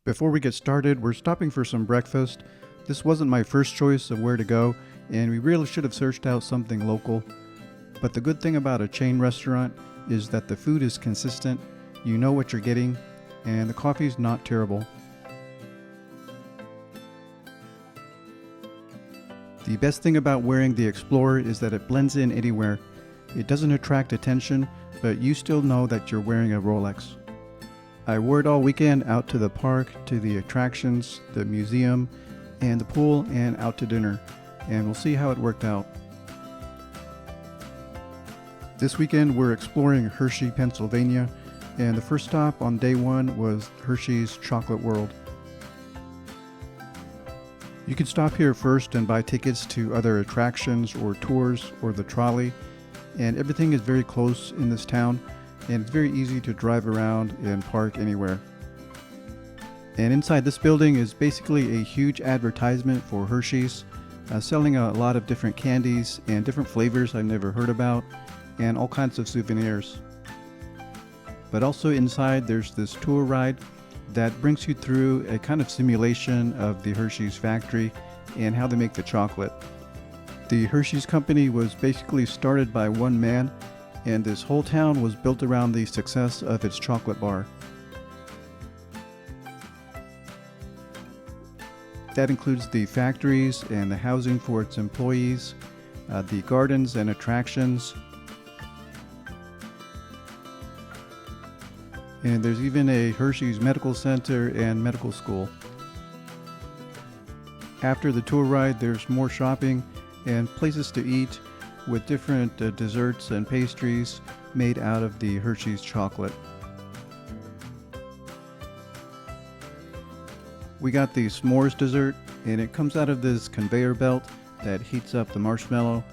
Before we get started, we're stopping for some breakfast. This wasn't my first choice of where to go, and we really should have searched out something local. But the good thing about a chain restaurant is that the food is consistent, you know what you're getting, and the coffee's not terrible. The best thing about wearing the Explorer is that it blends in anywhere. It doesn't attract attention, but you still know that you're wearing a Rolex. I wore it all weekend out to the park, to the attractions, the museum, and the pool, and out to dinner, and we'll see how it worked out. This weekend we're exploring Hershey, Pennsylvania, and the first stop on day one was Hershey's Chocolate World. You can stop here first and buy tickets to other attractions or tours or the trolley, and everything is very close in this town, and it's very easy to drive around and park anywhere. And inside this building is basically a huge advertisement for Hershey's, selling a lot of different candies and different flavors I've never heard about, and all kinds of souvenirs. But also inside there's this tour ride that brings you through a kind of simulation of the Hershey's factory and how they make the chocolate. The Hershey's company was basically started by one man, and this whole town was built around the success of its chocolate bar. That includes the factories and the housing for its employees, the gardens and attractions, and there's even a Hershey's Medical Center and medical school. After the tour ride, there's more shopping and places to eat with different desserts and pastries made out of the Hershey's chocolate. We got the s'mores dessert, and it comes out of this conveyor belt that heats up the marshmallow,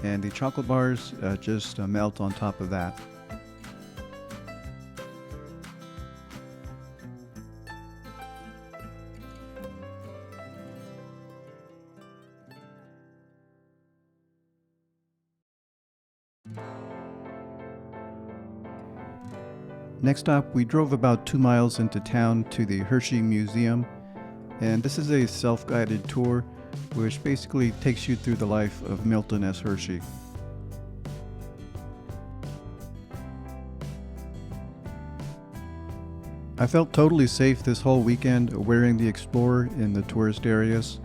and the chocolate bars just melt on top of that. Next stop, we drove about 2 miles into town to the Hershey Museum, and this is a self-guided tour which basically takes you through the life of Milton S. Hershey. I felt totally safe this whole weekend wearing the Explorer in the tourist areas.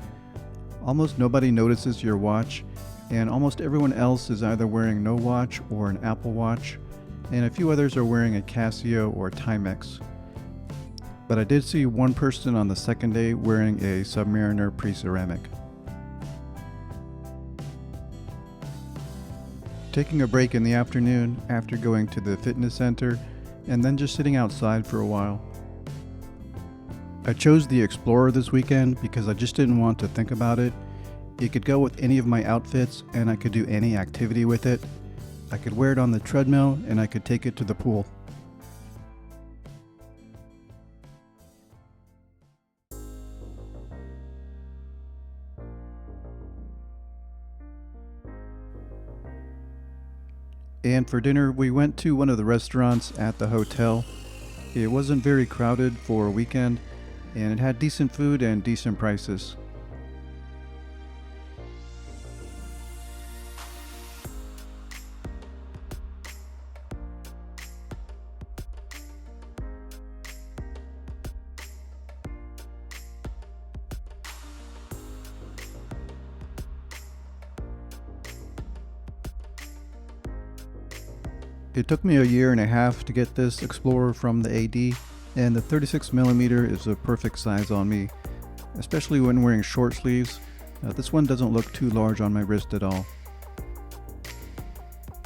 Almost nobody notices your watch, and almost everyone else is either wearing no watch or an Apple Watch, and a few others are wearing a Casio or Timex. But I did see one person on the second day wearing a Submariner pre-ceramic. Taking a break in the afternoon after going to the fitness center, and then just sitting outside for a while. I chose the Explorer this weekend because I just didn't want to think about it. It could go with any of my outfits, and I could do any activity with it. I could wear it on the treadmill, and I could take it to the pool. And for dinner, we went to one of the restaurants at the hotel. It wasn't very crowded for a weekend, and it had decent food and decent prices. It took me a year and a half to get this Explorer from the AD, and the 36mm is a perfect size on me, especially when wearing short sleeves. This one doesn't look too large on my wrist at all.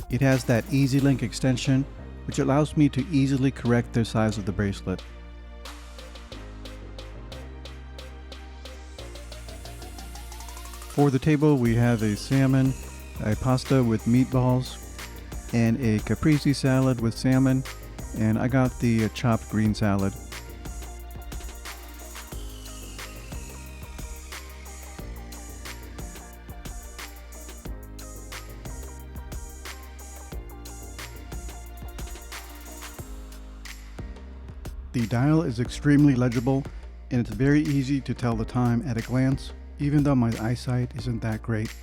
It has that Easy Link extension, which allows me to easily correct the size of the bracelet. For the table, we have a salmon, a pasta with meatballs, and a caprese salad with salmon, and I got the chopped green salad. The dial is extremely legible, and it's very easy to tell the time at a glance, even though my eyesight isn't that great.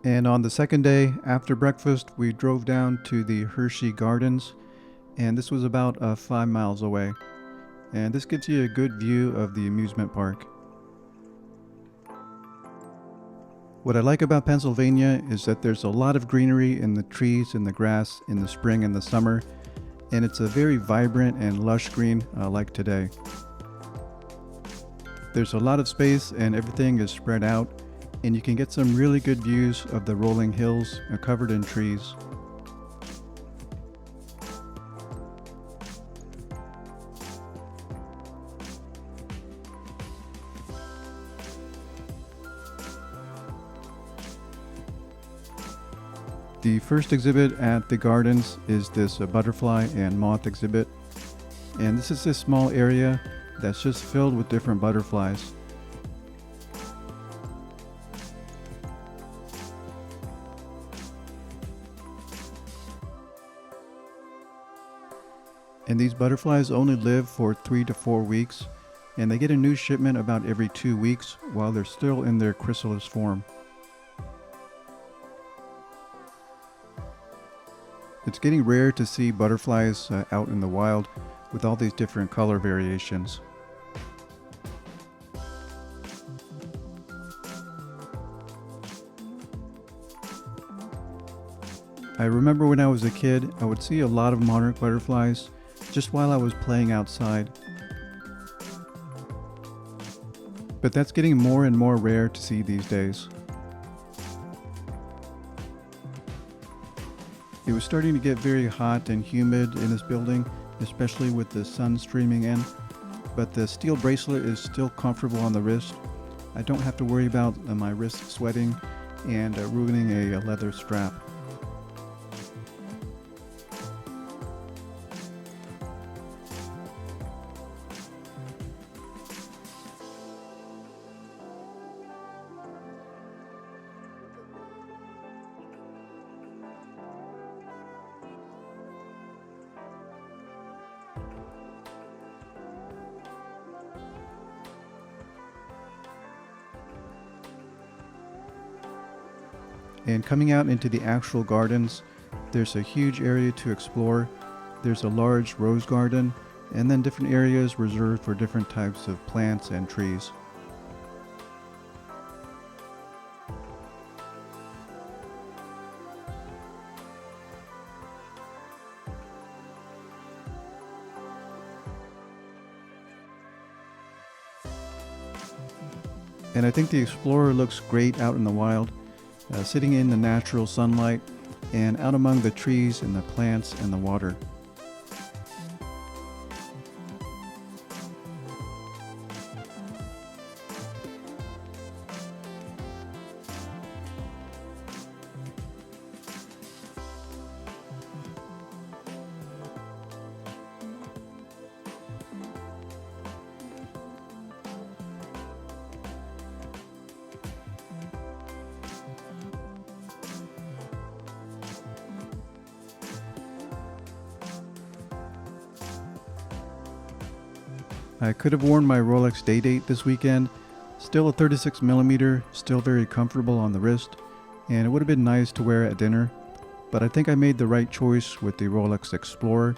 And on the second day, after breakfast, we drove down to the Hershey Gardens, and this was about 5 miles away. And this gives you a good view of the amusement park. What I like about Pennsylvania is that there's a lot of greenery in the trees and the grass in the spring and the summer, and it's a very vibrant and lush green like today. There's a lot of space and everything is spread out, and you can get some really good views of the rolling hills covered in trees. The first exhibit at the gardens is this butterfly and moth exhibit, and this is this small area that's just filled with different butterflies. And these butterflies only live for 3 to 4 weeks, and they get a new shipment about every 2 weeks while they're still in their chrysalis form. It's getting rare to see butterflies out in the wild with all these different color variations. I remember when I was a kid, I would see a lot of monarch butterflies just while I was playing outside. But that's getting more and more rare to see these days. It was starting to get very hot and humid in this building, especially with the sun streaming in, but the steel bracelet is still comfortable on the wrist. I don't have to worry about my wrist sweating and ruining a leather strap. And coming out into the actual gardens, there's a huge area to explore. There's a large rose garden, and then different areas reserved for different types of plants and trees. And I think the Explorer looks great out in the wild. Sitting in the natural sunlight and out among the trees and the plants and the water. I could have worn my Rolex Day Date this weekend, still a 36mm, still very comfortable on the wrist, and it would have been nice to wear at dinner, but I think I made the right choice with the Rolex Explorer.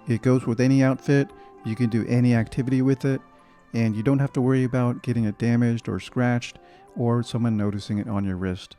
It goes with any outfit, you can do any activity with it, and you don't have to worry about getting it damaged or scratched or someone noticing it on your wrist.